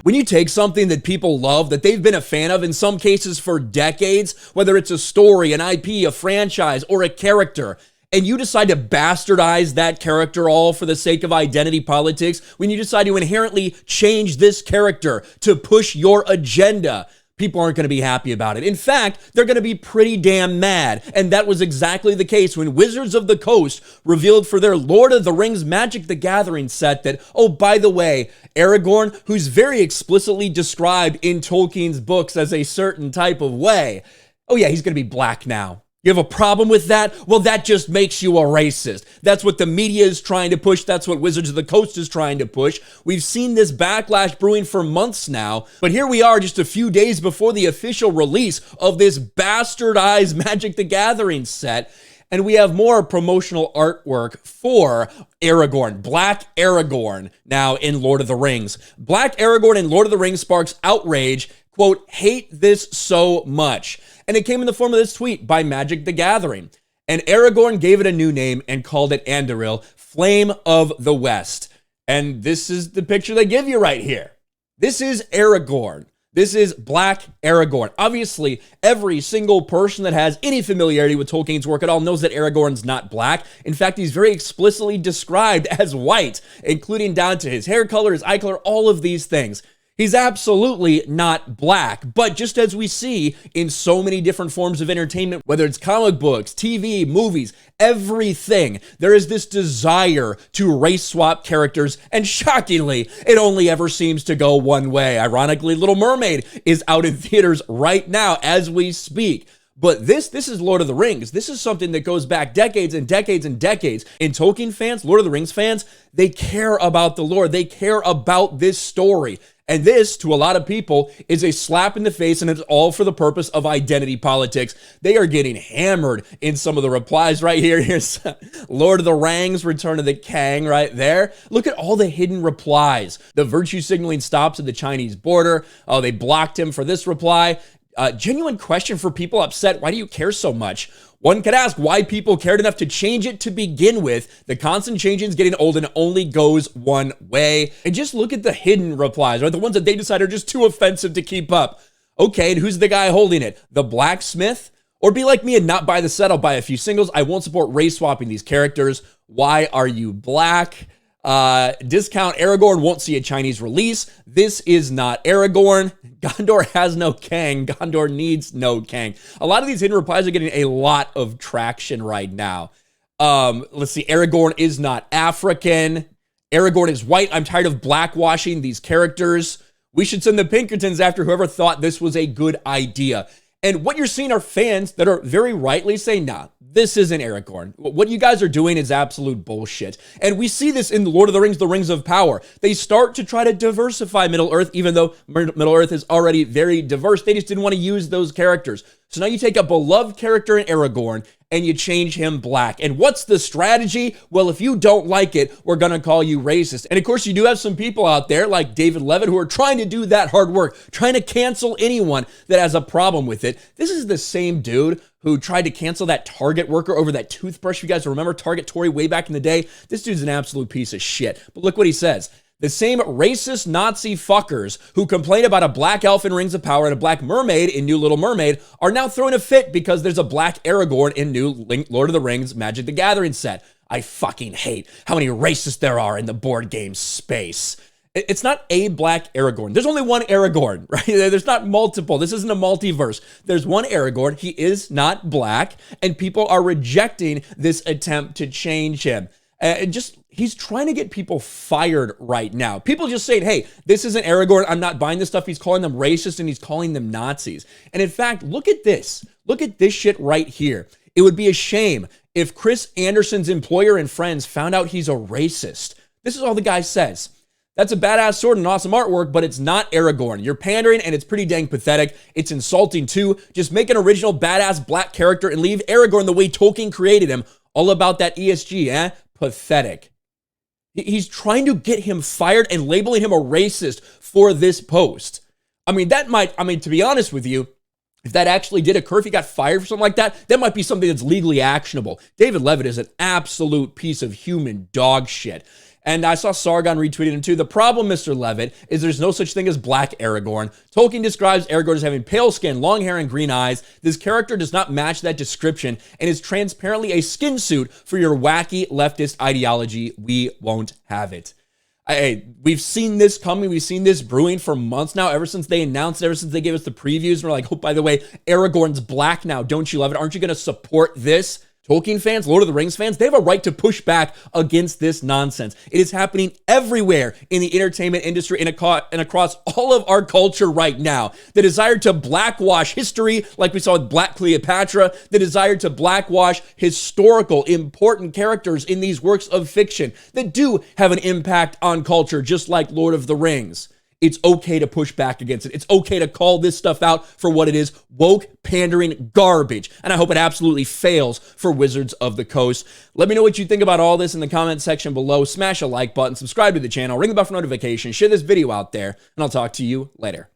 When you take something that people love, that they've been a fan of in some cases for decades, whether it's a story, an IP, a franchise, or a character, and you decide to bastardize that character all for the sake of identity politics, when you decide to inherently change this character to push your agenda, people aren't going to be happy about it. In fact, they're going to be pretty damn mad. And that was exactly the case when Wizards of the Coast revealed for their Lord of the Rings Magic the Gathering set that, oh, by the way, Aragorn, who's very explicitly described in Tolkien's books as a certain type of way, oh yeah, he's going to be black now. You have a problem with that? Well, that just makes you a racist. That's what the media is trying to push. That's what Wizards of the Coast is trying to push. We've seen this backlash brewing for months now, but here we are just a few days before the official release of this bastardized Magic the Gathering set, and we have more promotional artwork for Aragorn, Black Aragorn, now in Lord of the Rings. Black Aragorn in Lord of the Rings sparks outrage, quote, hate this so much. And it came in the form of this tweet by Magic the Gathering. And Aragorn gave it a new name and called it Anduril, Flame of the West. And this is the picture they give you right here. This is Aragorn. This is Black Aragorn. Obviously, every single person that has any familiarity with Tolkien's work at all knows that Aragorn's not black. In fact, he's very explicitly described as white, including down to his hair color, his eye color, all of these things. He's absolutely not black, but just as we see in so many different forms of entertainment, whether it's comic books, TV, movies, everything, there is this desire to race swap characters, and shockingly, it only ever seems to go one way. Ironically, Little Mermaid is out in theaters right now as we speak. But this is Lord of the Rings. This is something that goes back decades and decades and decades. And Tolkien fans, Lord of the Rings fans, they care about the lore. They care about this story. And this, to a lot of people, is a slap in the face, and it's all for the purpose of identity politics. They are getting hammered in some of the replies right here. Here's Lord of the Rings, Return of the Kang right there. Look at all the hidden replies. The virtue signaling stops at the Chinese border. Oh, they blocked him for this reply. Genuine question for people upset. Why do you care so much? One could ask why people cared enough to change it to begin with. The constant changing is getting old and it only goes one way. And just look at the hidden replies, right? The ones that they decide are just too offensive to keep up. Okay, and who's the guy holding it? The blacksmith? Or be like me and not buy the set, I'll buy a few singles. I won't support race swapping these characters. Why are you black? Discount Aragorn won't see a Chinese release. This is not Aragorn. Gondor has no Kang. Gondor needs no Kang. A lot of these hidden replies are getting a lot of traction right now. Let's see. Aragorn is not African. Aragorn is white. I'm tired of blackwashing these characters. We should send the Pinkertons after whoever thought this was a good idea. And what you're seeing are fans that are very rightly saying, nah, this isn't Aragorn. What you guys are doing is absolute bullshit. And we see this in The Lord of the Rings, The Rings of Power. They start to try to diversify Middle-earth, even though Middle-earth is already very diverse. They just didn't want to use those characters. So now you take a beloved character in Aragorn and you change him black. And what's the strategy? Well, if you don't like it, we're going to call you racist. And of course, you do have some people out there like David Levitt who are trying to do that hard work, trying to cancel anyone that has a problem with it. This is the same dude who tried to cancel that Target worker over that toothbrush. You guys remember Target Tory way back in the day? This dude's an absolute piece of shit. But look what he says. The same racist Nazi fuckers who complain about a black elf in Rings of Power and a black mermaid in New Little Mermaid are now throwing a fit because there's a black Aragorn in new Lord of the Rings Magic the Gathering set. I fucking hate how many racists there are in the board game space. It's not a black Aragorn. There's only one Aragorn, right? There's not multiple. This isn't a multiverse. There's one Aragorn. He is not black, and people are rejecting this attempt to change him. He's trying to get people fired right now. People just saying, hey, this isn't Aragorn. I'm not buying this stuff. He's calling them racist and he's calling them Nazis. And in fact, look at this. Look at this shit right here. It would be a shame if Chris Anderson's employer and friends found out he's a racist. This is all the guy says. That's a badass sword and awesome artwork, but it's not Aragorn. You're pandering and it's pretty dang pathetic. It's insulting too. Just make an original badass black character and leave Aragorn the way Tolkien created him. All about that ESG, eh? Pathetic. He's trying to get him fired and labeling him a racist for this post. To be honest with you, if that actually did occur, if he got fired for something like that, that might be something that's legally actionable. David Levitt is an absolute piece of human dog shit. And I saw Sargon retweeted him too. The problem, Mr. Levitt, is there's no such thing as black Aragorn. Tolkien describes Aragorn as having pale skin, long hair, and green eyes. This character does not match that description and is transparently a skin suit for your wacky leftist ideology. We won't have it. Hey, we've seen this coming. We've seen this brewing for months now, ever since they announced it, ever since they gave us the previews. And we're like, oh, by the way, Aragorn's black now. Don't you love it? Aren't you going to support this? Tolkien fans, Lord of the Rings fans, they have a right to push back against this nonsense. It is happening everywhere in the entertainment industry and across all of our culture right now. The desire to blackwash history, like we saw with Black Cleopatra, the desire to blackwash historical, important characters in these works of fiction that do have an impact on culture, just like Lord of the Rings. It's okay to push back against it. It's okay to call this stuff out for what it is, woke, pandering garbage. And I hope it absolutely fails for Wizards of the Coast. Let me know what you think about all this in the comment section below. Smash a like button, subscribe to the channel, ring the bell for notifications, share this video out there, and I'll talk to you later.